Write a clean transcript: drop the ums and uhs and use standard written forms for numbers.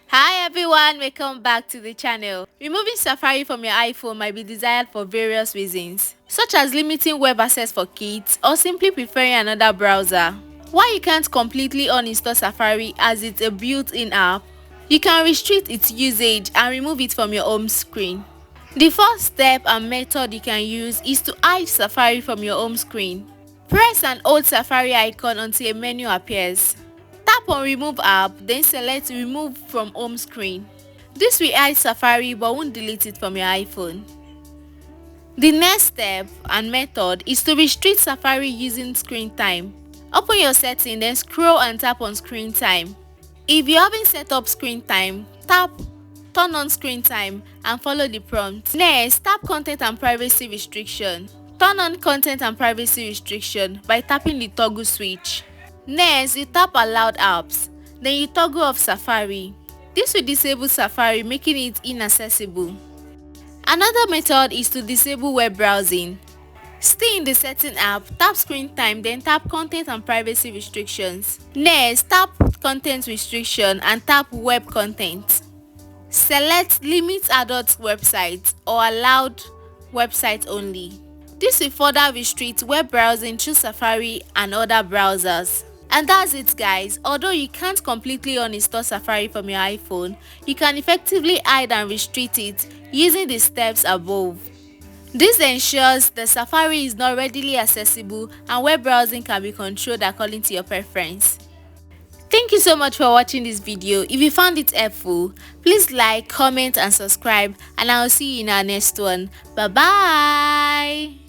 Hi everyone, welcome back to the channel. Removing Safari from your iPhone might be desired for various reasons, such as limiting web access for kids or simply preferring another browser. While you can't completely uninstall Safari as it's a built-in app, you can restrict its usage and remove it from your home screen. The first step and method you can use is to hide Safari from your home screen. Press and hold Safari icon until a menu appears. Tap on Remove App, then select Remove from Home Screen. This will hide Safari but won't delete it from your iPhone. The next step and method is to restrict Safari using screen time. Open your setting, then scroll and tap on Screen Time. If you haven't set up screen time, tap Turn on screen time and follow the prompt. Next, tap Content and Privacy Restriction. Turn on Content and Privacy Restriction by tapping the toggle switch. Next, you tap Allowed Apps. Then you toggle off Safari. This will disable Safari, making it inaccessible. Another method is to disable web browsing. Stay in the Setting app, tap Screen Time, then tap Content and Privacy Restrictions. Next, tap Content Restriction and tap Web Content. Select Limit Adult Websites or Allowed Websites Only. This will further restrict web browsing through Safari and other browsers. And that's it guys. Although you can't completely uninstall Safari from your iPhone, you can effectively hide and restrict it using the steps above. This ensures the Safari is not readily accessible and web browsing can be controlled according to your preference. Thank you so much for watching this video. If you found it helpful, please like, comment and subscribe, and I'll see you in our next one. Bye bye.